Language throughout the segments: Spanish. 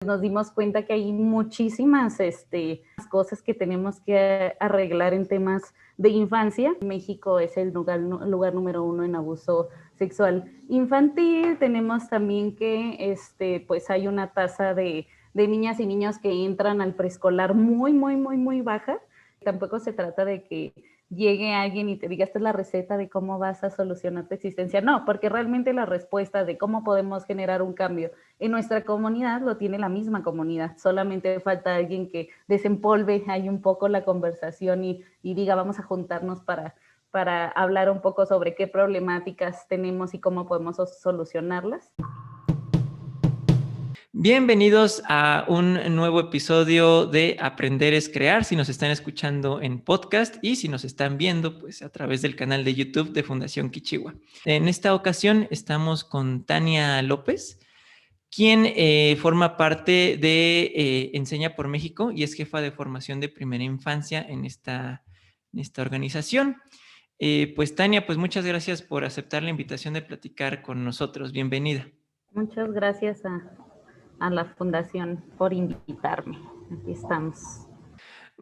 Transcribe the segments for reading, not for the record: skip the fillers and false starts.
nos dimos cuenta que hay muchísimas cosas que tenemos que arreglar en temas de infancia. México es el lugar número 1 en abuso sexual infantil. Tenemos también que pues hay una tasa de niñas y niños que entran al preescolar muy baja. Tampoco se trata de que llegue alguien y te diga, esta es la receta de cómo vas a solucionar tu existencia. No, porque realmente la respuesta de cómo podemos generar un cambio en nuestra comunidad lo tiene la misma comunidad. Solamente falta alguien que desempolve ahí un poco la conversación y diga, vamos a juntarnos para hablar un poco sobre qué problemáticas tenemos y cómo podemos solucionarlas. Bienvenidos a un nuevo episodio de Aprender es Crear, si nos están escuchando en podcast y si nos están viendo pues a través del canal de YouTube de Fundación Quichihua. En esta ocasión estamos con Tania López, quien forma parte de Enseña por México y es jefa de formación de primera infancia en esta organización. Pues Tania, pues muchas gracias por aceptar la invitación de platicar con nosotros. Bienvenida. Muchas gracias a la Fundación por invitarme. Aquí estamos.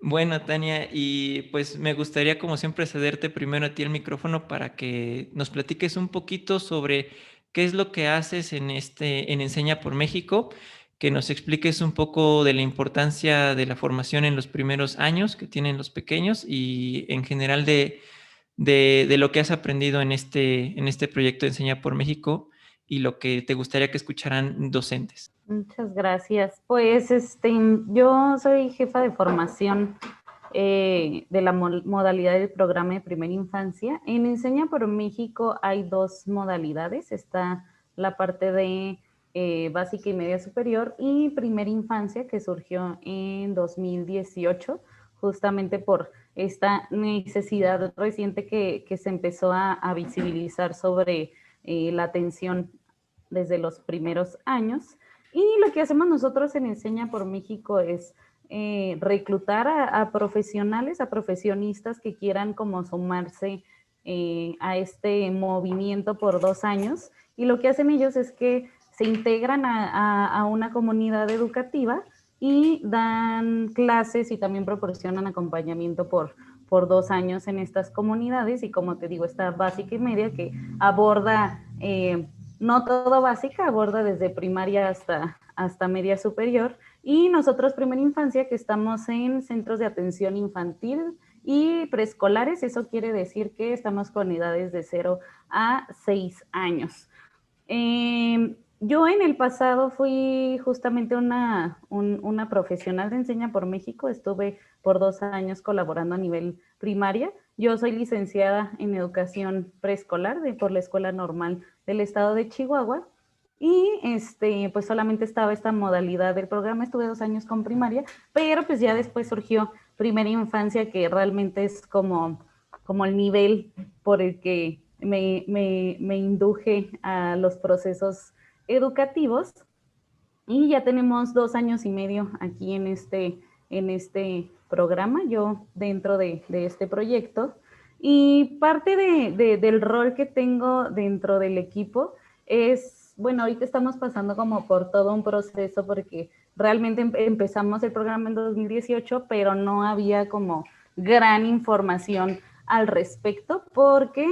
Bueno, Tania, y pues me gustaría, como siempre, cederte primero a ti el micrófono para que nos platiques un poquito sobre qué es lo que haces en Enseña por México, que nos expliques un poco de la importancia de la formación en los primeros años que tienen los pequeños y en general de lo que has aprendido en este proyecto de Enseña por México y lo que te gustaría que escucharan docentes. Muchas gracias. Pues yo soy jefa de formación de la modalidad del programa de primera infancia. En Enseña por México hay dos modalidades. Está la parte de básica y media superior y primera infancia, que surgió en 2018, justamente por esta necesidad reciente que se empezó a visibilizar sobre la atención desde los primeros años. Y lo que hacemos nosotros en Enseña por México es reclutar a profesionales, a profesionistas que quieran como sumarse a este movimiento por 2 años. Y lo que hacen ellos es que se integran a una comunidad educativa y dan clases y también proporcionan acompañamiento por 2 años en estas comunidades. Y como te digo, esta básica y media que aborda no todo básica, aborda desde primaria hasta media superior. Y nosotros, primera infancia, que estamos en centros de atención infantil y preescolares, eso quiere decir que estamos con edades de 0 a 6 años. Yo en el pasado fui justamente una profesional de Enseña por México, estuve por 2 años colaborando a nivel primaria. Yo soy licenciada en educación preescolar por la Escuela Normal del Estado de Chihuahua y pues solamente estaba esta modalidad del programa. Estuve 2 años con primaria, pero pues ya después surgió primera infancia, que realmente es como el nivel por el que me induje a los procesos educativos. Y ya tenemos 2 años y medio aquí en este programa, yo dentro de este proyecto. Y parte del rol que tengo dentro del equipo es, bueno, ahorita estamos pasando como por todo un proceso porque realmente empezamos el programa en 2018, pero no había como gran información al respecto porque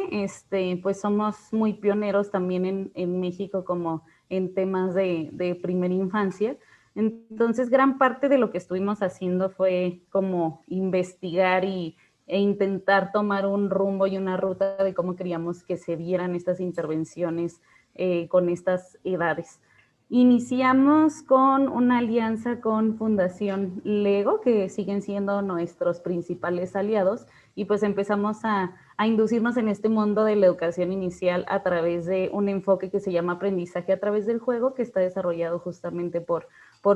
pues somos muy pioneros también en México como en temas de primera infancia. Entonces, gran parte de lo que estuvimos haciendo fue como investigar e intentar tomar un rumbo y una ruta de cómo queríamos que se dieran estas intervenciones con estas edades. Iniciamos con una alianza con Fundación Lego, que siguen siendo nuestros principales aliados, y pues empezamos a inducirnos en este mundo de la educación inicial a través de un enfoque que se llama aprendizaje a través del juego, que está desarrollado justamente por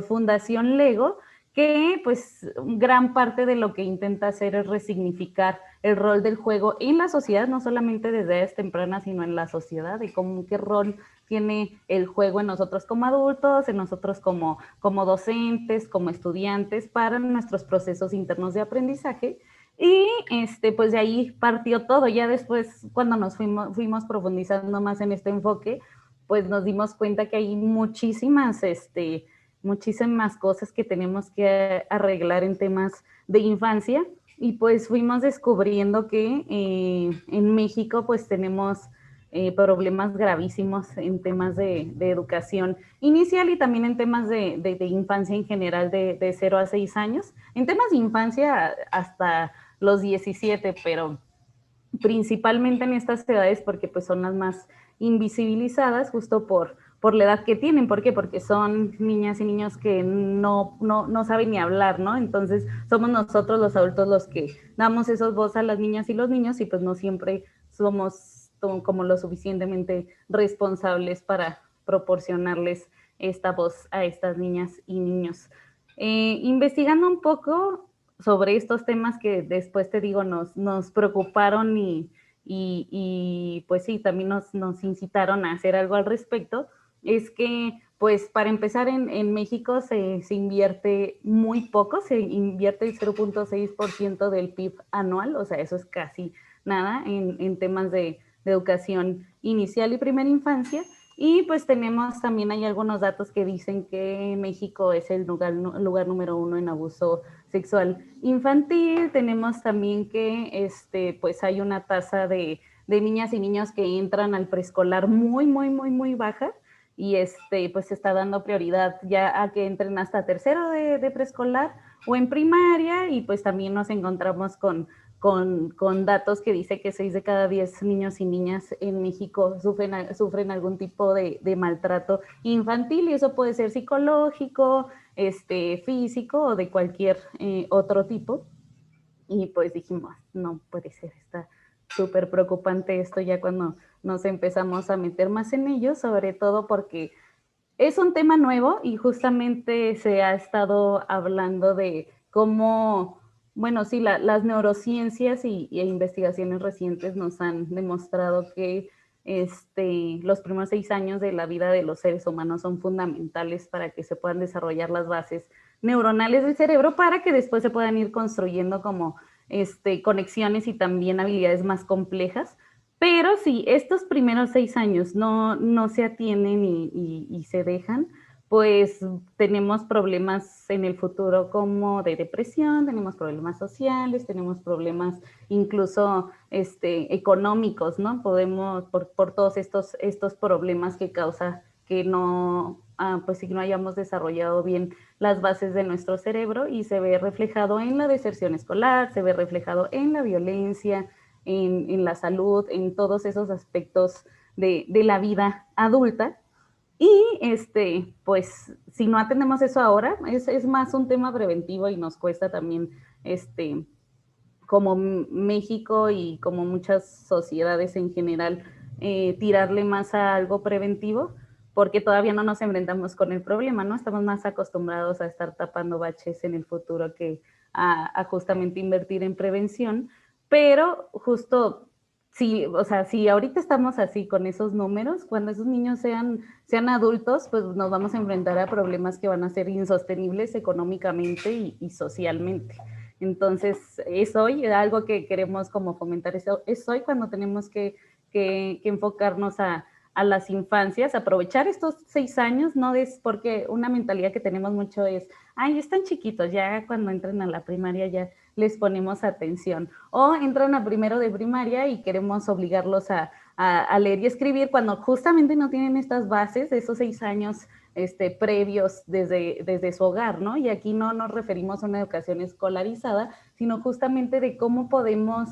Fundación Lego, que pues gran parte de lo que intenta hacer es resignificar el rol del juego en la sociedad, no solamente desde edades tempranas, sino en la sociedad, y cómo, qué rol tiene el juego en nosotros como adultos, en nosotros como docentes, como estudiantes, para nuestros procesos internos de aprendizaje. Y pues de ahí partió todo. Ya después, cuando nos fuimos profundizando más en este enfoque, pues nos dimos cuenta que hay muchísimas muchísimas cosas que tenemos que arreglar en temas de infancia, y pues fuimos descubriendo que en México pues tenemos problemas gravísimos en temas de educación inicial y también en temas de infancia en general de 0 a 6 años. En temas de infancia hasta los 17, pero principalmente en estas edades porque pues son las más invisibilizadas justo por la edad que tienen. ¿Por qué? Porque son niñas y niños que no saben ni hablar, ¿no? Entonces somos nosotros los adultos los que damos esos voz a las niñas y los niños y pues no siempre somos como lo suficientemente responsables para proporcionarles esta voz a estas niñas y niños. Investigando un poco sobre estos temas que después te digo nos preocuparon y pues sí, también nos incitaron a hacer algo al respecto, es que pues para empezar en México se invierte muy poco, se invierte el 0.6% del PIB anual, o sea, eso es casi nada en temas de educación inicial y primera infancia. Y pues tenemos también, hay algunos datos que dicen que México es el lugar número 1 en abuso sexual infantil. Tenemos también que pues hay una tasa de niñas y niños que entran al preescolar muy baja, y pues se está dando prioridad ya a que entren hasta tercero de preescolar o en primaria, y pues también nos encontramos con datos que dice que 6 de cada 10 niños y niñas en México sufren algún tipo de maltrato infantil, y eso puede ser psicológico, físico o de cualquier otro tipo. Y pues dijimos, no puede ser, está súper preocupante esto ya cuando nos empezamos a meter más en ello, sobre todo porque es un tema nuevo y justamente se ha estado hablando de cómo, bueno, sí, las neurociencias y investigaciones recientes nos han demostrado que los primeros 6 años de la vida de los seres humanos son fundamentales para que se puedan desarrollar las bases neuronales del cerebro para que después se puedan ir construyendo como conexiones y también habilidades más complejas. Pero si estos primeros 6 años no se atienden y se dejan, pues tenemos problemas en el futuro como de depresión, tenemos problemas sociales, tenemos problemas incluso económicos, ¿no? Podemos, por todos estos problemas que causa que pues si no hayamos desarrollado bien las bases de nuestro cerebro, y se ve reflejado en la deserción escolar, se ve reflejado en la violencia, en la salud, en todos esos aspectos de la vida adulta. Y pues si no atendemos eso ahora, es más un tema preventivo y nos cuesta también, como México y como muchas sociedades en general, tirarle más a algo preventivo, porque todavía no nos enfrentamos con el problema, ¿no? Estamos más acostumbrados a estar tapando baches en el futuro que a justamente invertir en prevención, pero justo sí, o sea, si ahorita estamos así con esos números, cuando esos niños sean adultos, pues nos vamos a enfrentar a problemas que van a ser insostenibles económicamente y socialmente. Entonces, es hoy algo que queremos como fomentar, es hoy cuando tenemos que enfocarnos a las infancias, aprovechar estos 6 años, no es porque una mentalidad que tenemos mucho es, ay, están chiquitos, ya cuando entran a la primaria ya les ponemos atención, o entran a primero de primaria y queremos obligarlos a leer y escribir cuando justamente no tienen estas bases de esos 6 años previos desde su hogar, ¿no? Y aquí no nos referimos a una educación escolarizada, sino justamente de cómo podemos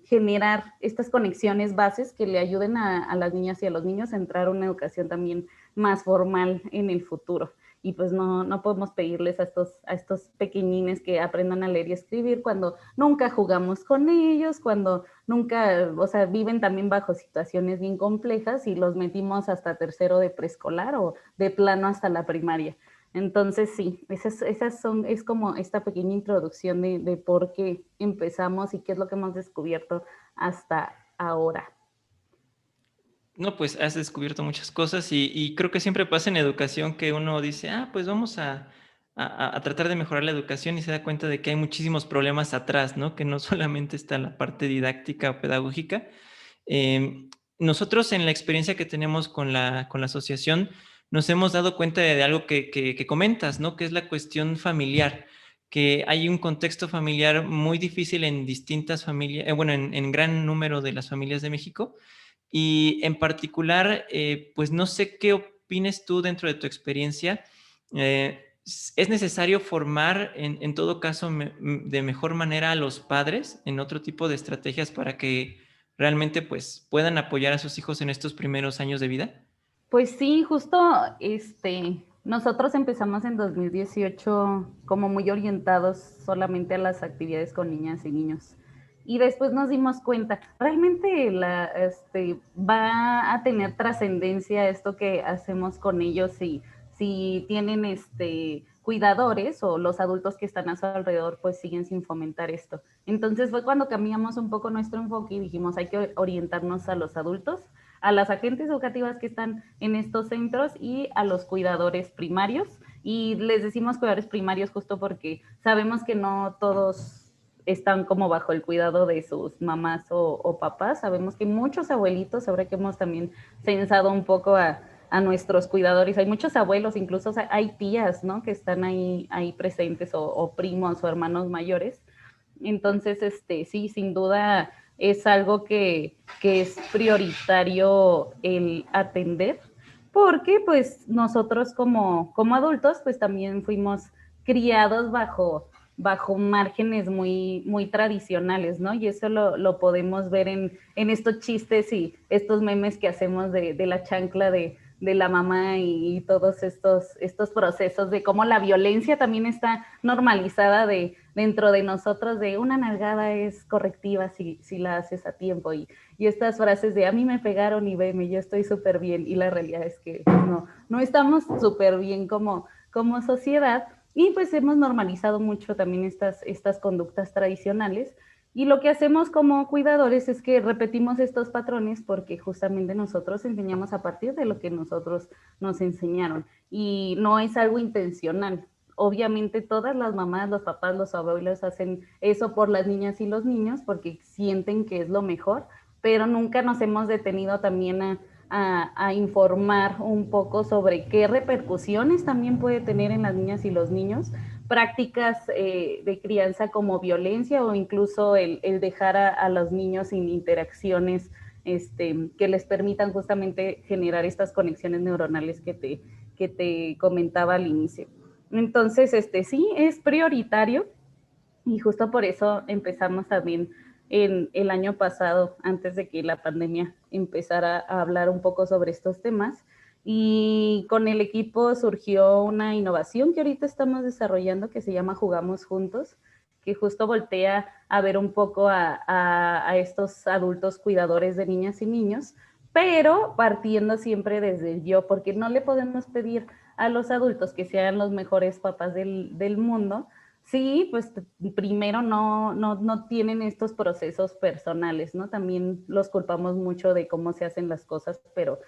generar estas conexiones bases que le ayuden a las niñas y a los niños a entrar a una educación también más formal en el futuro. Y pues no podemos pedirles a estos pequeñines que aprendan a leer y escribir cuando nunca jugamos con ellos, cuando nunca, o sea, viven también bajo situaciones bien complejas y los metimos hasta tercero de preescolar o de plano hasta la primaria. Entonces, sí, es como esta pequeña introducción de por qué empezamos y qué es lo que hemos descubierto hasta ahora. No, pues has descubierto muchas cosas y creo que siempre pasa en educación que uno dice, pues vamos a tratar de mejorar la educación y se da cuenta de que hay muchísimos problemas atrás, ¿no? Que no solamente está la parte didáctica o pedagógica. Nosotros en la experiencia que tenemos con la asociación, nos hemos dado cuenta de algo que comentas, ¿no? Que es la cuestión familiar, que hay un contexto familiar muy difícil en distintas familias, bueno, en gran número de las familias de México. Y en particular, pues no sé qué opines tú dentro de tu experiencia. ¿Es necesario formar en todo caso de mejor manera a los padres en otro tipo de estrategias para que realmente pues puedan apoyar a sus hijos en estos primeros años de vida? Pues sí, justo nosotros empezamos en 2018 como muy orientados solamente a las actividades con niñas y niños. Y después nos dimos cuenta, realmente va a tener trascendencia esto que hacemos con ellos si tienen cuidadores o los adultos que están a su alrededor pues siguen sin fomentar esto. Entonces fue cuando cambiamos un poco nuestro enfoque y dijimos hay que orientarnos a los adultos, a las agentes educativas que están en estos centros y a los cuidadores primarios. Y les decimos cuidadores primarios justo porque sabemos que no todos están como bajo el cuidado de sus mamás o papás. Sabemos que muchos abuelitos, ahora que hemos también censado un poco a nuestros cuidadores, hay muchos abuelos, incluso hay tías, ¿no? Que están ahí presentes o primos o hermanos mayores. Entonces, sí, sin duda es algo que es prioritario el atender, porque pues nosotros como adultos pues también fuimos criados bajo márgenes muy tradicionales, ¿no? Y eso lo podemos ver en estos chistes y estos memes que hacemos de la chancla de la mamá y todos estos procesos de cómo la violencia también está normalizada dentro de nosotros, de una nalgada es correctiva si la haces a tiempo y estas frases de a mí me pegaron y veme, yo estoy súper bien, y la realidad es que no estamos súper bien como sociedad, y pues hemos normalizado mucho también estas conductas tradicionales. Y lo que hacemos como cuidadores es que repetimos estos patrones porque justamente nosotros enseñamos a partir de lo que nosotros nos enseñaron. Y no es algo intencional. Obviamente todas las mamás, los papás, los abuelos hacen eso por las niñas y los niños porque sienten que es lo mejor, pero nunca nos hemos detenido también a informar un poco sobre qué repercusiones también puede tener en las niñas y los niños prácticas de crianza como violencia o incluso el dejar a los niños sin interacciones que les permitan justamente generar estas conexiones neuronales que te comentaba al inicio. Entonces, sí, es prioritario y justo por eso empezamos también en el año pasado, antes de que la pandemia empezara a hablar un poco sobre estos temas. Y con el equipo surgió una innovación que ahorita estamos desarrollando que se llama Jugamos Juntos, que justo voltea a ver un poco a estos adultos cuidadores de niñas y niños, pero partiendo siempre desde el yo, porque no le podemos pedir a los adultos que sean los mejores papás del mundo. Sí, pues primero no tienen estos procesos personales, ¿no? También los culpamos mucho de cómo se hacen las cosas, pero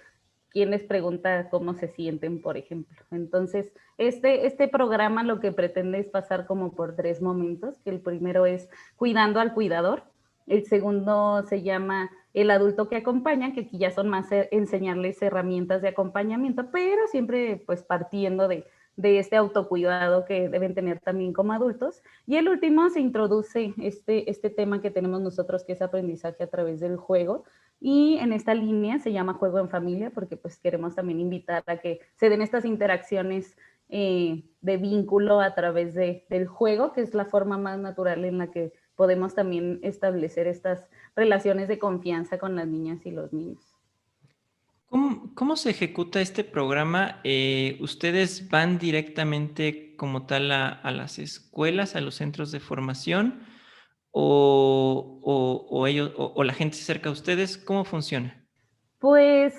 ¿quién les pregunta cómo se sienten, por ejemplo? Entonces, este programa lo que pretende es pasar como por 3 momentos, que el primero es cuidando al cuidador, el segundo se llama el adulto que acompaña, que aquí ya son más enseñarles herramientas de acompañamiento, pero siempre pues partiendo de este autocuidado que deben tener también como adultos. Y el último se introduce este tema que tenemos nosotros, que es aprendizaje a través del juego. Y en esta línea se llama Juego en Familia, porque pues queremos también invitar a que se den estas interacciones de vínculo a través del juego, que es la forma más natural en la que podemos también establecer estas relaciones de confianza con las niñas y los niños. ¿Cómo se ejecuta este programa? ¿Ustedes van directamente como tal a las escuelas, a los centros de formación? ¿O ellos, o la gente se acerca a ustedes? ¿Cómo funciona? Pues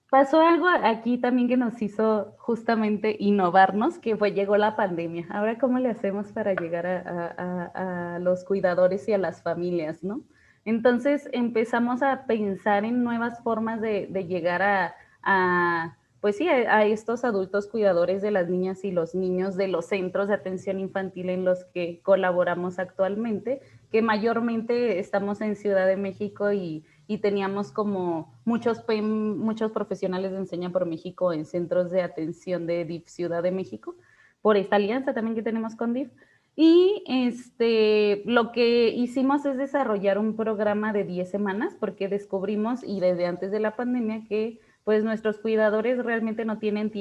pasó algo aquí también que nos hizo justamente innovarnos, que llegó la pandemia. Ahora, ¿cómo le hacemos para llegar a los cuidadores y a las familias, no? Entonces empezamos a pensar en nuevas formas de llegar pues sí, a estos adultos cuidadores de las niñas y los niños de los centros de atención infantil en los que colaboramos actualmente, que mayormente estamos en Ciudad de México y teníamos como muchos muchos profesionales de Enseña por México en centros de atención de DIF Ciudad de México, por esta alianza también que tenemos con DIF. Y lo que hicimos es desarrollar un programa de 10 semanas porque descubrimos, y desde antes de la pandemia, que pues nuestros cuidadores realmente no tienen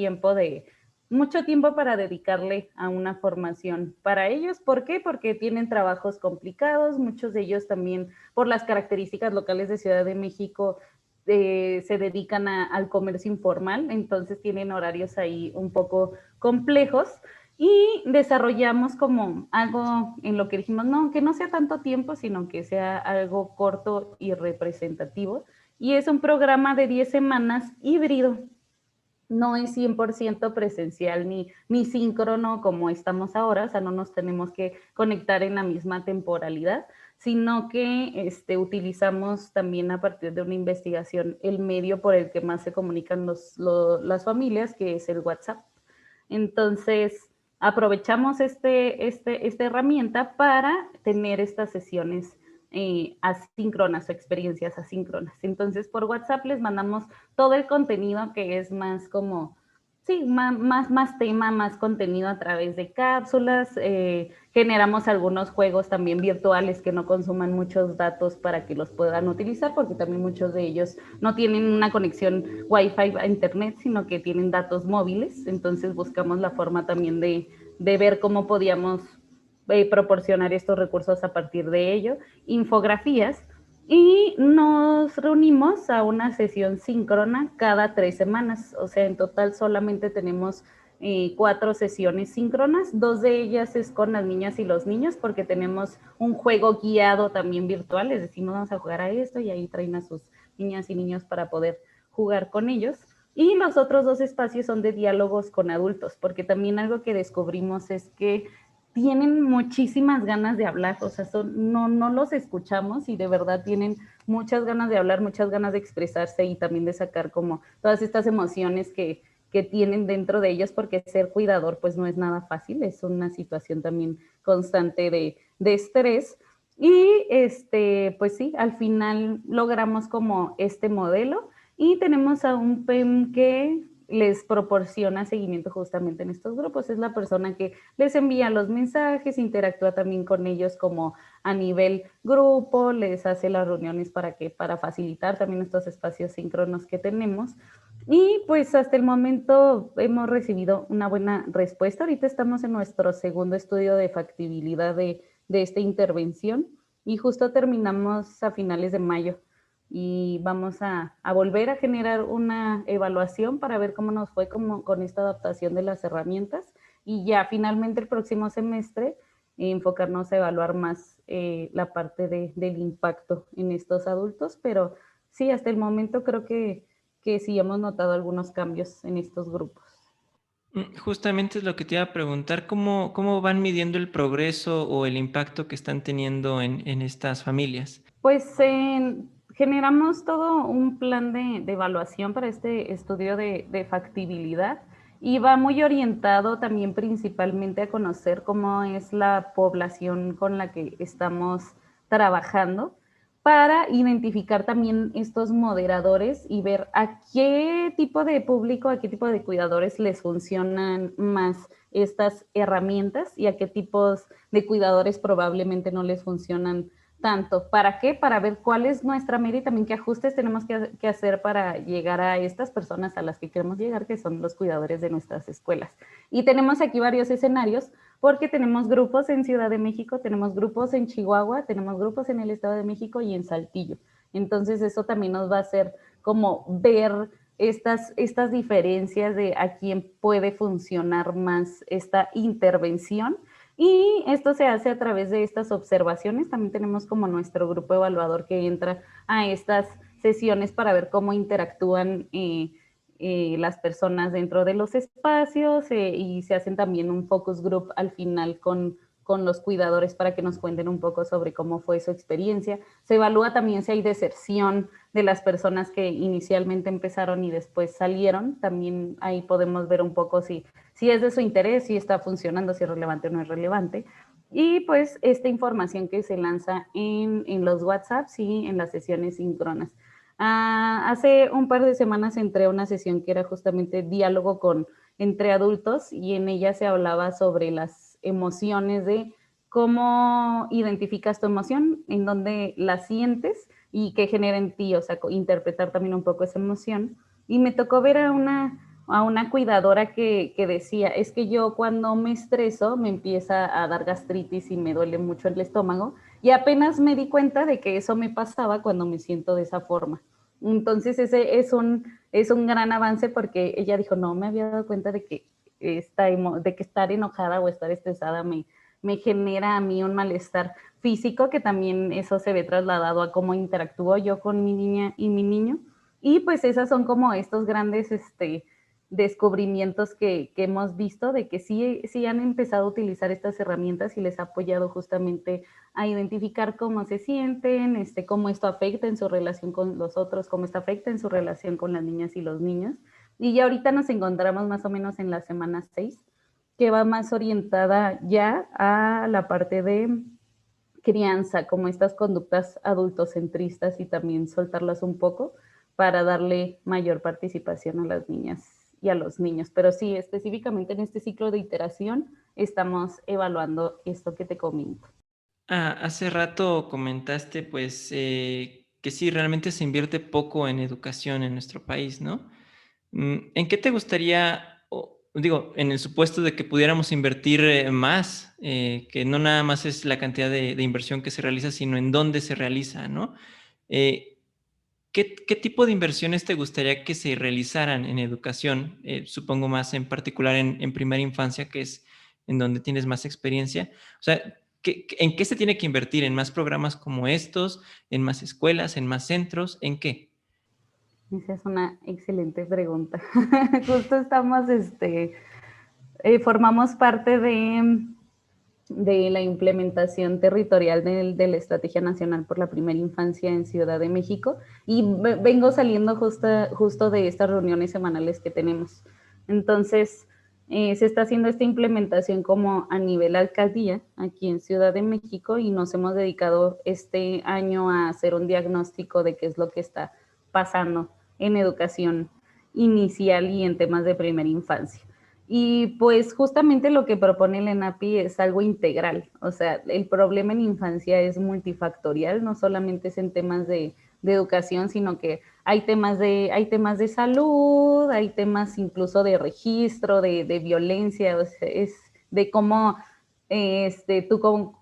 mucho tiempo para dedicarle a una formación para ellos. ¿Por qué? Porque tienen trabajos complicados, muchos de ellos también por las características locales de Ciudad de México se dedican al comercio informal, entonces tienen horarios ahí un poco complejos. Y desarrollamos como algo en lo que dijimos, no, que no sea tanto tiempo, sino que sea algo corto y representativo. Y es un programa de 10 semanas híbrido. No es 100% presencial ni síncrono como estamos ahora, o sea, no nos tenemos que conectar en la misma temporalidad, sino que utilizamos también a partir de una investigación el medio por el que más se comunican las familias, que es el WhatsApp. Entonces, aprovechamos esta herramienta para tener estas sesiones asíncronas o experiencias asíncronas. Entonces, por WhatsApp les mandamos todo el contenido que es más como, sí, más tema, más contenido a través de cápsulas. Generamos algunos juegos también virtuales que no consuman muchos datos para que los puedan utilizar, porque también muchos de ellos no tienen una conexión Wi-Fi a Internet, sino que tienen datos móviles. Entonces buscamos la forma también de ver cómo podíamos proporcionar estos recursos a partir de ello, infografías, y nos reunimos a una sesión síncrona cada 3 semanas, o sea, en total solamente tenemos 4 sesiones síncronas, 2 de ellas es con las niñas y los niños, porque tenemos un juego guiado también virtual, les decimos vamos a jugar a esto, y ahí traen a sus niñas y niños para poder jugar con ellos. Y los otros 2 espacios son de diálogos con adultos, porque también algo que descubrimos es que tienen muchísimas ganas de hablar, o sea, no los escuchamos y de verdad tienen muchas ganas de hablar, muchas ganas de expresarse y también de sacar como todas estas emociones que tienen dentro de ellos, porque ser cuidador pues no es nada fácil, es una situación también constante de estrés. Y pues sí, al final logramos como este modelo y tenemos a un PEM que les proporciona seguimiento justamente en estos grupos. Es la persona que les envía los mensajes, interactúa también con ellos como a nivel grupo, les hace las reuniones para facilitar también estos espacios síncronos que tenemos. Y pues hasta el momento hemos recibido una buena respuesta. Ahorita estamos en nuestro segundo estudio de factibilidad de esta intervención y justo terminamos a finales de mayo y vamos a volver a generar una evaluación para ver cómo nos fue con esta adaptación de las herramientas y ya finalmente el próximo semestre enfocarnos a evaluar más la parte del impacto en estos adultos, pero sí, hasta el momento creo que sí hemos notado algunos cambios en estos grupos. Justamente es lo que te iba a preguntar, ¿cómo van midiendo el progreso o el impacto que están teniendo en estas familias? Pues generamos todo un plan de evaluación para este estudio de factibilidad y va muy orientado también principalmente a conocer cómo es la población con la que estamos trabajando para identificar también estos moderadores y ver a qué tipo de público, a qué tipo de cuidadores les funcionan más estas herramientas y a qué tipos de cuidadores probablemente no les funcionan tanto. ¿Para qué? Para ver cuál es nuestra meta y también qué ajustes tenemos que hacer para llegar a estas personas a las que queremos llegar, que son los cuidadores de nuestras escuelas. Y tenemos aquí varios escenarios porque tenemos grupos en Ciudad de México, tenemos grupos en Chihuahua, tenemos grupos en el Estado de México y en Saltillo. Entonces eso también nos va a hacer como ver estas diferencias de a quién puede funcionar más esta intervención. Y esto se hace a través de estas observaciones. También tenemos como nuestro grupo evaluador que entra a estas sesiones para ver cómo interactúan las personas dentro de los espacios y se hacen también un focus group al final con los cuidadores para que nos cuenten un poco sobre cómo fue su experiencia. Se evalúa también si hay deserción de las personas que inicialmente empezaron y después salieron. También ahí podemos ver un poco si es de su interés, si está funcionando, si es relevante o no es relevante. Y pues esta información que se lanza en los WhatsApps y en las sesiones síncronas. Hace un par de semanas entré a una sesión que era justamente diálogo entre adultos y en ella se hablaba sobre las emociones, de cómo identificas tu emoción, en dónde la sientes y qué genera en ti, o sea, interpretar también un poco esa emoción. Y me tocó ver a una cuidadora que decía, es que yo cuando me estreso me empieza a dar gastritis y me duele mucho el estómago, y apenas me di cuenta de que eso me pasaba cuando me siento de esa forma. Entonces ese es un gran avance, porque ella dijo, no me había dado cuenta de que, de que estar enojada o estar estresada me genera a mí un malestar físico, que también eso se ve trasladado a cómo interactúo yo con mi niña y mi niño. Y pues esas son como estos grandes descubrimientos que hemos visto, de que sí han empezado a utilizar estas herramientas y les ha apoyado justamente a identificar cómo se sienten, cómo esto afecta en su relación con los otros, cómo esto afecta en su relación con las niñas y los niños. Y ya ahorita nos encontramos más o menos en la semana 6, que va más orientada ya a la parte de crianza, como estas conductas adultocentristas, y también soltarlas un poco para darle mayor participación a las niñas y a los niños. Pero sí, específicamente en este ciclo de iteración estamos evaluando esto que te comento. Hace rato comentaste, pues, que sí, realmente se invierte poco en educación en nuestro país, ¿no? ¿En qué te gustaría, o digo, en el supuesto de que pudiéramos invertir más, que no nada más es la cantidad de inversión que se realiza, sino en dónde se realiza, ¿no? Eh, ¿qué tipo de inversiones te gustaría que se realizaran en educación? Supongo más en particular en primera infancia, que es en donde tienes más experiencia. O sea, ¿en qué se tiene que invertir? ¿En más programas como estos? ¿En más escuelas? ¿En más centros? ¿En qué? Esa es una excelente pregunta. Justo estamos, formamos parte de la implementación territorial de la Estrategia Nacional por la Primera Infancia en Ciudad de México, y vengo saliendo justo de estas reuniones semanales que tenemos. Entonces, se está haciendo esta implementación como a nivel alcaldía aquí en Ciudad de México, y nos hemos dedicado este año a hacer un diagnóstico de qué es lo que está pasando en educación inicial y en temas de primera infancia. Y pues justamente lo que propone el ENAPI es algo integral. O sea, el problema en infancia es multifactorial, no solamente es en temas de educación, sino que hay temas de salud, hay temas incluso de registro, de violencia, o sea, es de cómo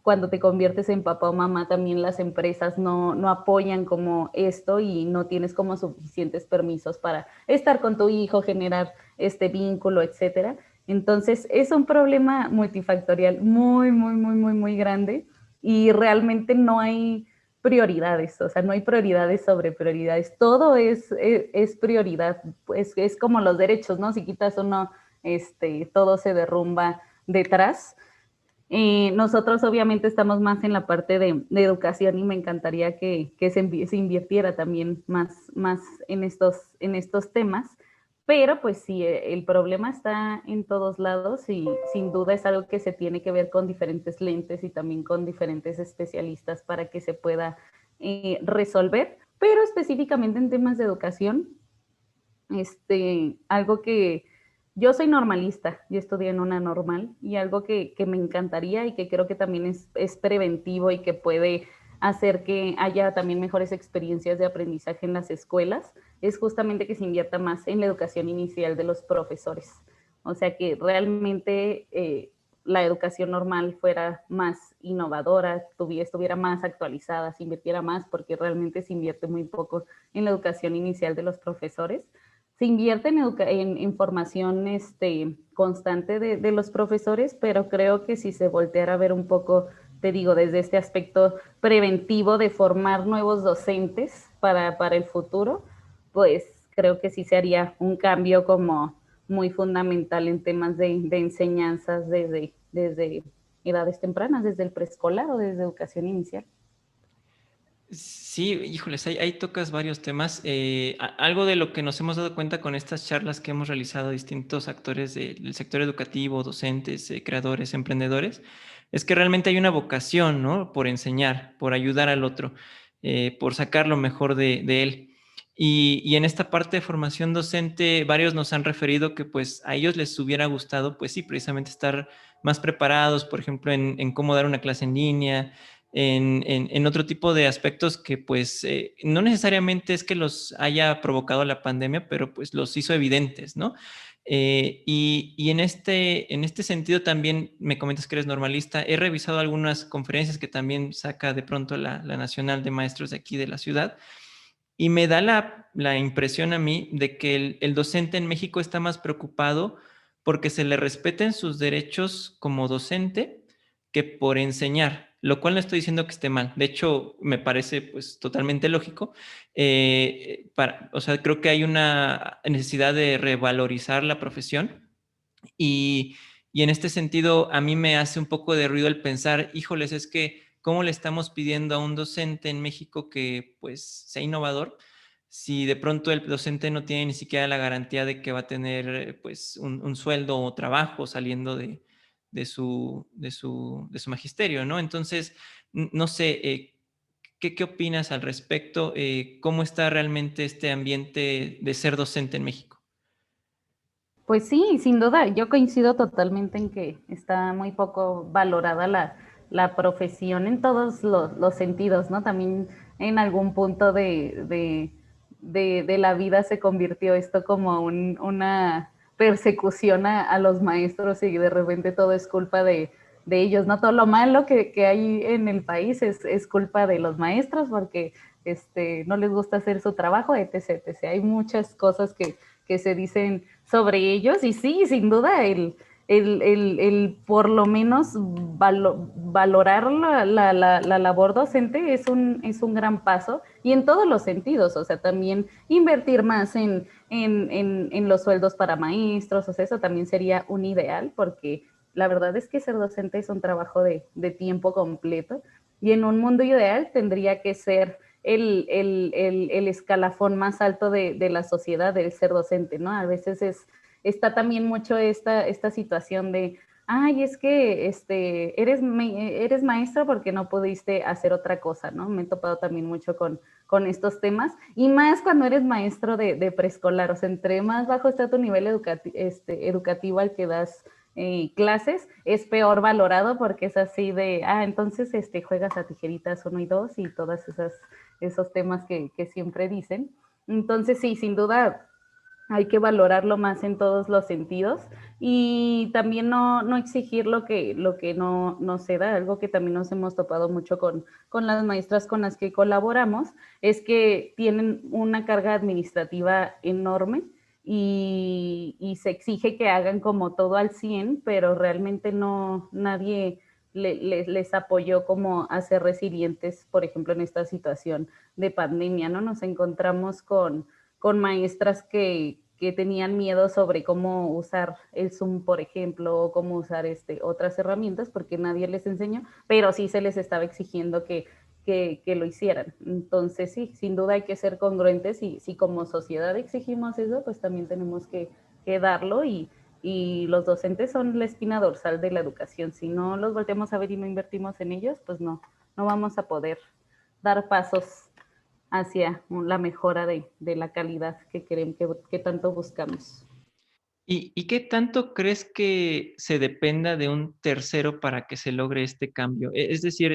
cuando te conviertes en papá o mamá, también las empresas no apoyan como esto, y no tienes como suficientes permisos para estar con tu hijo, generar este vínculo, etcétera. Entonces, es un problema multifactorial muy, muy, muy, muy, muy grande, y realmente no hay prioridades, o sea, no hay prioridades sobre prioridades, todo es prioridad, pues es como los derechos, ¿no? Si quitas uno, todo se derrumba detrás. Nosotros obviamente estamos más en la parte de educación, y me encantaría que se invirtiera también más en estos temas, pero pues sí, el problema está en todos lados, y sin duda es algo que se tiene que ver con diferentes lentes y también con diferentes especialistas para que se pueda resolver, pero específicamente en temas de educación, algo que yo soy normalista, yo estudié en una normal, y algo que me encantaría y que creo que también es preventivo y que puede hacer que haya también mejores experiencias de aprendizaje en las escuelas, es justamente que se invierta más en la educación inicial de los profesores. O sea, que realmente la educación normal fuera más innovadora, estuviera más actualizada, se invirtiera más, porque realmente se invierte muy poco en la educación inicial de los profesores. Se invierte en formación constante de los profesores, pero creo que si se volteara a ver un poco, te digo, desde este aspecto preventivo de formar nuevos docentes para el futuro, pues creo que sí se haría un cambio como muy fundamental en temas de enseñanzas desde edades tempranas, desde el preescolar o desde educación inicial. Sí, híjoles, ahí tocas varios temas. Algo de lo que nos hemos dado cuenta con estas charlas que hemos realizado distintos actores del sector educativo, docentes, creadores, emprendedores, es que realmente hay una vocación, ¿no? Por enseñar, por ayudar al otro, por sacar lo mejor de él. Y en esta parte de formación docente, varios nos han referido que pues a ellos les hubiera gustado, pues sí, precisamente estar más preparados, por ejemplo, en cómo dar una clase en línea, en otro tipo de aspectos que pues no necesariamente es que los haya provocado la pandemia, pero pues los hizo evidentes, ¿no? Y en este sentido también me comentas que eres normalista. He revisado algunas conferencias que también saca de pronto la Nacional de Maestros de aquí de la ciudad y me da la impresión a mí de que el docente en México está más preocupado porque se le respeten sus derechos como docente que por enseñar, lo cual no estoy diciendo que esté mal. De hecho, me parece pues totalmente lógico. O sea, creo que hay una necesidad de revalorizar la profesión y, y en este sentido, a mí me hace un poco de ruido el pensar, híjoles, es que ¿cómo le estamos pidiendo a un docente en México que pues sea innovador si de pronto el docente no tiene ni siquiera la garantía de que va a tener pues un sueldo o trabajo saliendo de su magisterio, ¿no? Entonces, no sé, ¿qué opinas al respecto? ¿Cómo está realmente este ambiente de ser docente en México? Pues sí, sin duda, yo coincido totalmente en que está muy poco valorada la profesión en todos los sentidos, ¿no? También en algún punto de la vida se convirtió esto como una persecución a los maestros y de repente todo es culpa de ellos, ¿no? Todo lo malo que hay en el país es culpa de los maestros porque no les gusta hacer su trabajo, etc, etc. Hay muchas cosas que se dicen sobre ellos y sí, sin duda, el por lo menos valorar la labor docente es un gran paso y en todos los sentidos, o sea, también invertir más en los sueldos para maestros, o sea, eso también sería un ideal porque la verdad es que ser docente es un trabajo de tiempo completo y en un mundo ideal tendría que ser el escalafón más alto de la sociedad, del ser docente, ¿no? A veces está también mucho esta situación de, ay, es que eres maestro porque no pudiste hacer otra cosa, ¿no? Me he topado también mucho con estos temas, y más cuando eres maestro de preescolar, o sea, entre más bajo está tu nivel educativo al que das clases, es peor valorado porque es así de, entonces juegas a tijeritas 1 y 2 y todas esos temas que siempre dicen. Entonces, sí, sin duda hay que valorarlo más en todos los sentidos y también no exigir lo que no se da. Algo que también nos hemos topado mucho con las maestras con las que colaboramos es que tienen una carga administrativa enorme y se exige que hagan como todo al 100, pero realmente nadie les apoyó como a ser resilientes, por ejemplo, en esta situación de pandemia, ¿no? Nos encontramos con maestras que tenían miedo sobre cómo usar el Zoom, por ejemplo, o cómo usar otras herramientas, porque nadie les enseñó, pero sí se les estaba exigiendo que lo hicieran. Entonces, sí, sin duda hay que ser congruentes y si como sociedad exigimos eso, pues también tenemos que darlo y los docentes son la espina dorsal de la educación. Si no los volteamos a ver y no invertimos en ellos, pues no vamos a poder dar pasos hacia la mejora de la calidad que queremos, que tanto buscamos. ¿Y qué tanto crees que se dependa de un tercero para que se logre este cambio? Es decir,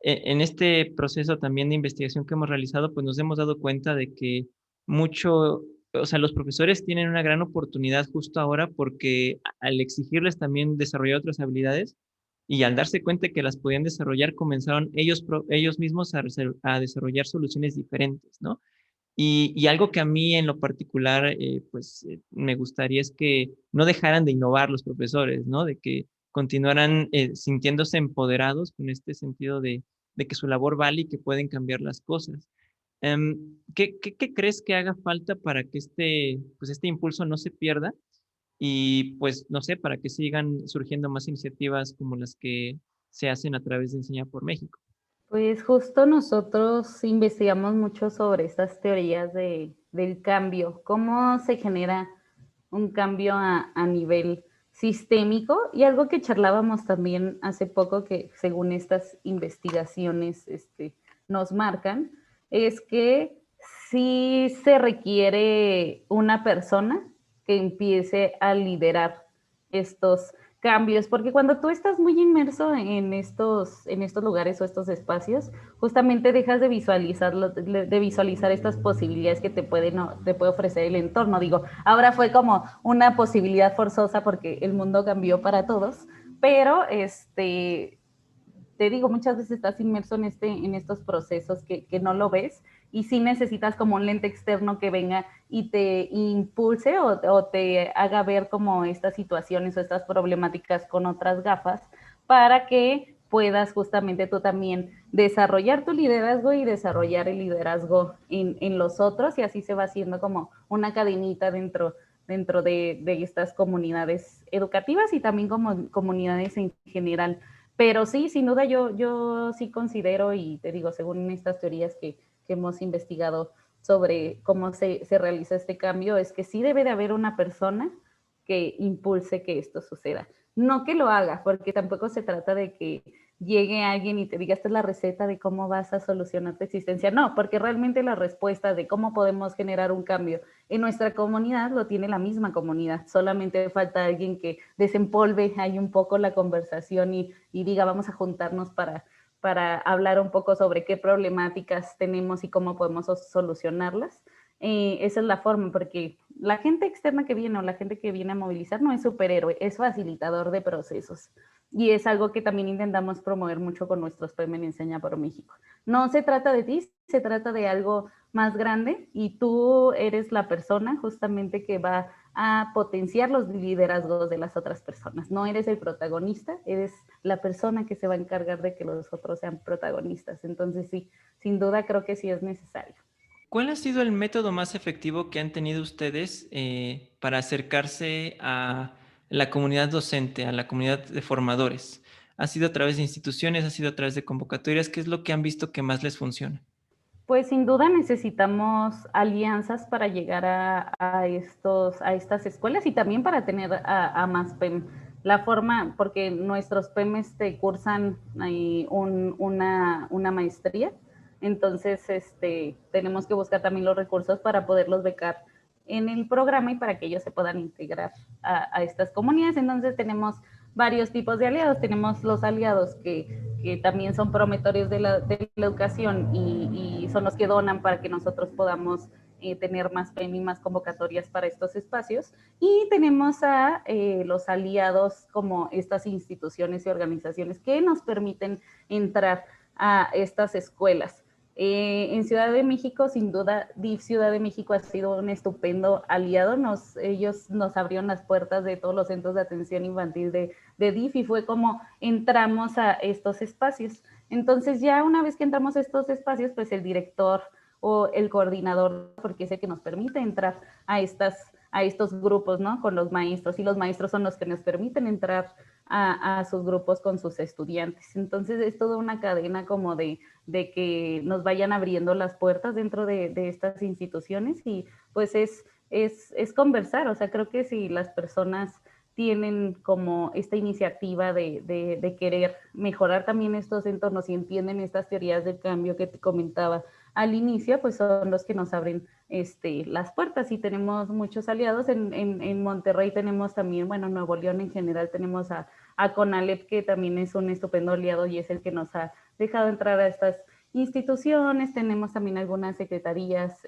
en este proceso también de investigación que hemos realizado, pues nos hemos dado cuenta de que mucho, o sea, los profesores tienen una gran oportunidad justo ahora porque al exigirles también desarrollar otras habilidades y al darse cuenta que las podían desarrollar, comenzaron ellos mismos a desarrollar soluciones diferentes, ¿no? Y algo que a mí en lo particular, pues me gustaría es que no dejaran de innovar los profesores, ¿no? De que continuaran sintiéndose empoderados con este sentido de que su labor vale y que pueden cambiar las cosas. ¿Qué crees que haga falta para que pues este impulso no se pierda? Y pues, no sé, para que sigan surgiendo más iniciativas como las que se hacen a través de Enseña por México. Pues justo nosotros investigamos mucho sobre estas teorías del cambio, cómo se genera un cambio a nivel sistémico y algo que charlábamos también hace poco que según estas investigaciones nos marcan, es que sí se requiere una persona que empiece a liderar estos cambios, porque cuando tú estás muy inmerso en estos lugares o estos espacios, justamente dejas de visualizar estas posibilidades que te puede ofrecer el entorno. Digo, ahora fue como una posibilidad forzosa porque el mundo cambió para todos, pero te digo, muchas veces estás inmerso en estos procesos que no lo ves y sí necesitas como un lente externo que venga y te impulse o te haga ver como estas situaciones o estas problemáticas con otras gafas para que puedas justamente tú también desarrollar tu liderazgo y desarrollar el liderazgo en los otros y así se va haciendo como una cadenita dentro de estas comunidades educativas y también como comunidades en general. Pero sí, sin duda yo sí considero, y te digo, según estas teorías que hemos investigado sobre cómo se realiza este cambio, es que sí debe de haber una persona que impulse que esto suceda. No que lo haga, porque tampoco se trata de que llegue alguien y te diga, esta es la receta de cómo vas a solucionar tu existencia. No, porque realmente la respuesta de cómo podemos generar un cambio en nuestra comunidad lo tiene la misma comunidad. Solamente falta alguien que desempolve ahí un poco la conversación y diga, vamos a juntarnos para hablar un poco sobre qué problemáticas tenemos y cómo podemos solucionarlas. Esa es la forma, porque la gente externa que viene o la gente que viene a movilizar no es superhéroe, es facilitador de procesos. Y es algo que también intentamos promover mucho con nuestros premios en Enseña por México. No se trata de ti, se trata de algo más grande y tú eres la persona justamente que va a potenciar los liderazgos de las otras personas. No eres el protagonista, eres la persona que se va a encargar de que los otros sean protagonistas. Entonces sí, sin duda creo que sí es necesario. ¿Cuál ha sido el método más efectivo que han tenido ustedes para acercarse a la comunidad docente, a la comunidad de formadores? ¿Ha sido a través de instituciones? ¿Ha sido a través de convocatorias? ¿Qué es lo que han visto que más les funciona? Pues sin duda necesitamos alianzas para llegar a estas escuelas y también para tener a más PEM. La forma, porque nuestros PEM cursan ahí una maestría, entonces tenemos que buscar también los recursos para poderlos becar en el programa y para que ellos se puedan integrar a estas comunidades. Entonces tenemos varios tipos de aliados. Tenemos los aliados que también son prometores de la educación y son los que donan para que nosotros podamos tener más PEN y más convocatorias para estos espacios. Y tenemos a los aliados como estas instituciones y organizaciones que nos permiten entrar a estas escuelas. En Ciudad de México, sin duda, DIF Ciudad de México ha sido un estupendo aliado. Ellos nos abrieron las puertas de todos los centros de atención infantil de DIF y fue como entramos a estos espacios. Entonces ya una vez que entramos a estos espacios, pues el director o el coordinador, porque es el que nos permite entrar a estos grupos, ¿no? Con los maestros y los maestros son los que nos permiten entrar a sus grupos con sus estudiantes. Entonces es toda una cadena como de que nos vayan abriendo las puertas dentro de estas instituciones y pues es conversar, o sea, creo que si las personas tienen como esta iniciativa de querer mejorar también estos entornos y entienden estas teorías del cambio que te comentaba al inicio, pues son los que nos abren las puertas y tenemos muchos aliados. En Monterrey tenemos también, bueno, Nuevo León en general tenemos a CONALEP, que también es un estupendo aliado y es el que nos ha dejado entrar a estas instituciones. Tenemos también algunas secretarías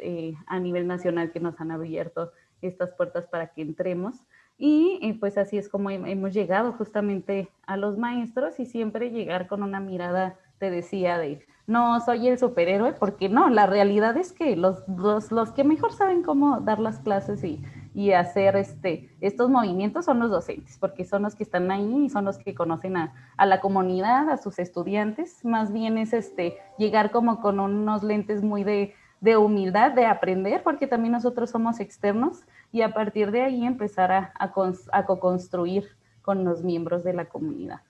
a nivel nacional que nos han abierto estas puertas para que entremos. Y pues así es como hemos llegado justamente a los maestros y siempre llegar con una mirada, te decía, de no soy el superhéroe, porque no, la realidad es que los que mejor saben cómo dar las clases y hacer estos movimientos son los docentes, porque son los que están ahí y son los que conocen a la comunidad, a sus estudiantes. Más bien es llegar como con unos lentes muy de humildad, de aprender, porque también nosotros somos externos y a partir de ahí empezar a co-construir con los miembros de la comunidad.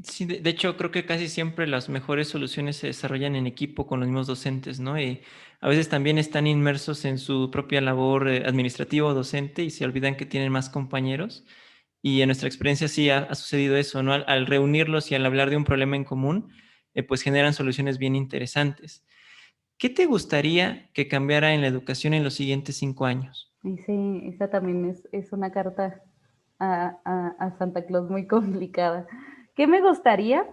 Sí, de hecho, creo que casi siempre las mejores soluciones se desarrollan en equipo con los mismos docentes, ¿no? Y a veces también están inmersos en su propia labor administrativa o docente y se olvidan que tienen más compañeros. Y en nuestra experiencia sí ha sucedido eso, ¿no? Al reunirlos y al hablar de un problema en común, pues generan soluciones bien interesantes. ¿Qué te gustaría que cambiara en la educación en los siguientes 5 años? Y sí, esa también es una carta a Santa Claus muy complicada. ¿Qué me gustaría?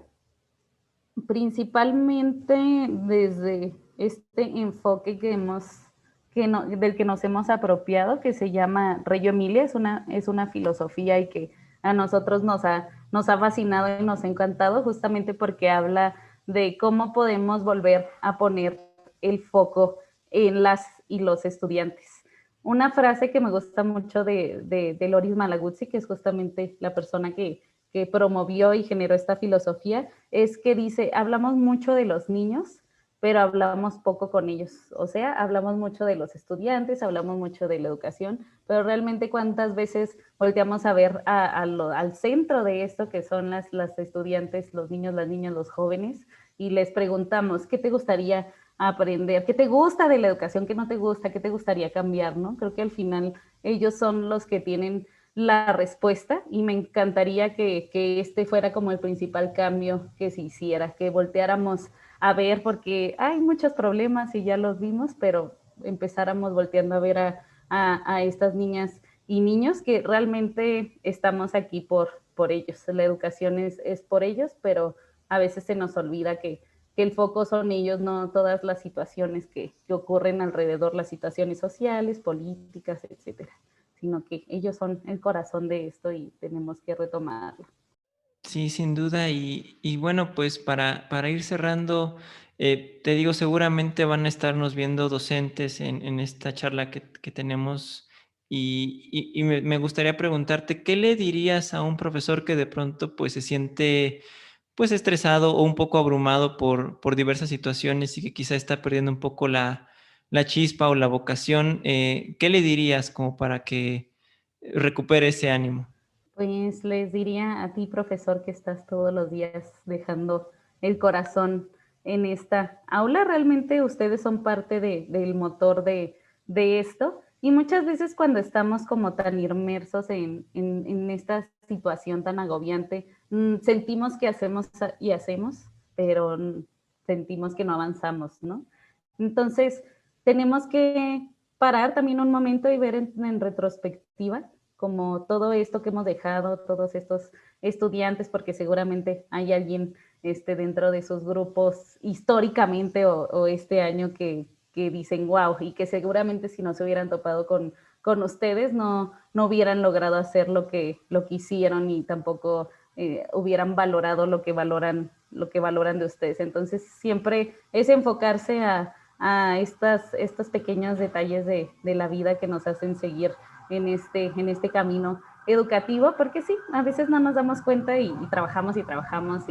Principalmente desde este enfoque del que nos hemos apropiado, que se llama Reggio Emilia, es una filosofía y que a nosotros nos ha fascinado y nos ha encantado, justamente porque habla de cómo podemos volver a poner el foco en las y los estudiantes. Una frase que me gusta mucho de Loris Malaguzzi, que es justamente la persona que promovió y generó esta filosofía, es que dice, hablamos mucho de los niños, pero hablamos poco con ellos. O sea, hablamos mucho de los estudiantes, hablamos mucho de la educación, pero realmente cuántas veces volteamos a ver al centro de esto, que son las estudiantes, los niños, las niñas, los jóvenes, y les preguntamos, ¿qué te gustaría aprender? ¿Qué te gusta de la educación? ¿Qué no te gusta? ¿Qué te gustaría cambiar? ¿No? Creo que al final ellos son los que tienen la respuesta y me encantaría que este fuera como el principal cambio que se hiciera, que volteáramos a ver, porque hay muchos problemas y ya los vimos, pero empezáramos volteando a ver a estas niñas y niños que realmente estamos aquí por ellos. La educación es por ellos, pero a veces se nos olvida que el foco son ellos, no todas las situaciones que ocurren alrededor, las situaciones sociales, políticas, etcétera, sino que ellos son el corazón de esto y tenemos que retomarlo. Sí, sin duda. Y bueno, pues para ir cerrando, te digo, seguramente van a estarnos viendo docentes en esta charla que tenemos y me gustaría preguntarte, ¿qué le dirías a un profesor que de pronto pues se siente pues estresado o un poco abrumado por diversas situaciones y que quizá está perdiendo un poco la chispa o la vocación? ¿Qué le dirías como para que recupere ese ánimo? Pues les diría a ti, profesor, que estás todos los días dejando el corazón en esta aula. Realmente ustedes son parte del motor de esto. Y muchas veces cuando estamos como tan inmersos en esta situación tan agobiante, sentimos que hacemos y hacemos, pero sentimos que no avanzamos, ¿no? Entonces, tenemos que parar también un momento y ver en retrospectiva como todo esto que hemos dejado, todos estos estudiantes, porque seguramente hay alguien dentro de sus grupos históricamente o este año que dicen wow, y que seguramente si no se hubieran topado con ustedes no hubieran logrado hacer lo que hicieron y tampoco hubieran valorado lo que valoran de ustedes. Entonces siempre es enfocarse a estos pequeños detalles de la vida que nos hacen seguir en este camino educativo, porque sí, a veces no nos damos cuenta y trabajamos y trabajamos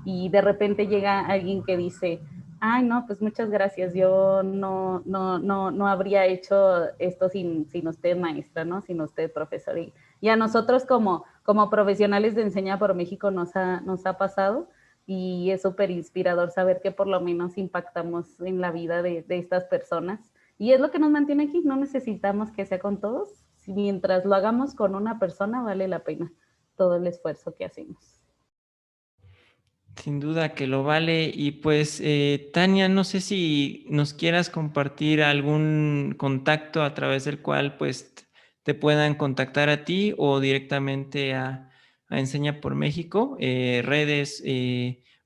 y de repente llega alguien que dice, ay, no, pues muchas gracias, yo no habría hecho esto sin usted, maestra, ¿no? Sin usted, profesor. Y a nosotros como profesionales de Enseña por México nos ha pasado y es súper inspirador saber que por lo menos impactamos en la vida de estas personas. Y es lo que nos mantiene aquí, no necesitamos que sea con todos, mientras lo hagamos con una persona vale la pena todo el esfuerzo que hacemos. Sin duda que lo vale. Y pues, Tania, no sé si nos quieras compartir algún contacto a través del cual pues te puedan contactar a ti o directamente a Enseña por México, redes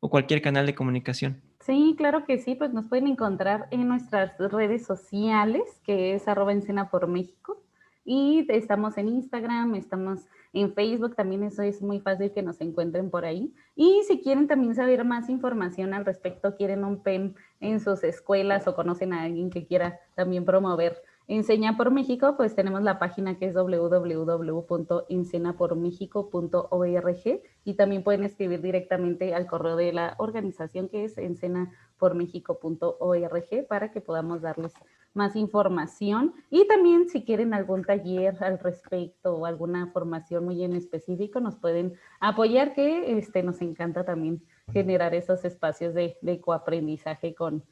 o cualquier canal de comunicación. Sí, claro que sí, pues nos pueden encontrar en nuestras redes sociales, que es @encena por México, y estamos en Instagram, estamos en Facebook, también eso es muy fácil que nos encuentren por ahí. Y si quieren también saber más información al respecto, quieren un PEM en sus escuelas o conocen a alguien que quiera también promover Enseña por México, pues tenemos la página que es www.encenapormexico.org y también pueden escribir directamente al correo de la organización que es encenapormexico.org para que podamos darles más información. Y también si quieren algún taller al respecto o alguna formación muy en específico, nos pueden apoyar, que nos encanta también generar esos espacios de coaprendizaje con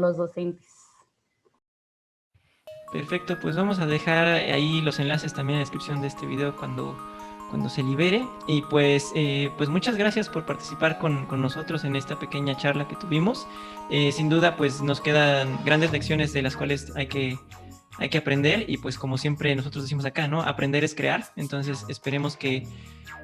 los docentes. Perfecto, pues vamos a dejar ahí los enlaces también en la descripción de este video cuando se libere. Y pues muchas gracias por participar con nosotros en esta pequeña charla que tuvimos. Sin duda, pues nos quedan grandes lecciones de las cuales hay que aprender, y pues como siempre nosotros decimos acá, ¿no? Aprender es crear. Entonces esperemos que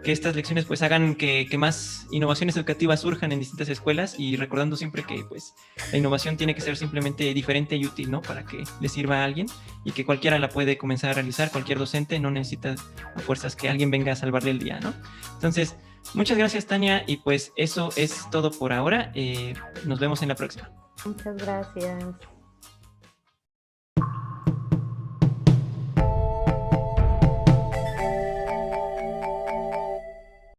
estas lecciones pues hagan que más innovaciones educativas surjan en distintas escuelas, y recordando siempre que pues la innovación tiene que ser simplemente diferente y útil, ¿no? Para que le sirva a alguien, y que cualquiera la puede comenzar a realizar, cualquier docente, no necesita a fuerzas que alguien venga a salvarle el día, ¿no? Entonces, muchas gracias, Tania, y pues eso es todo por ahora. Nos vemos en la próxima. Muchas gracias.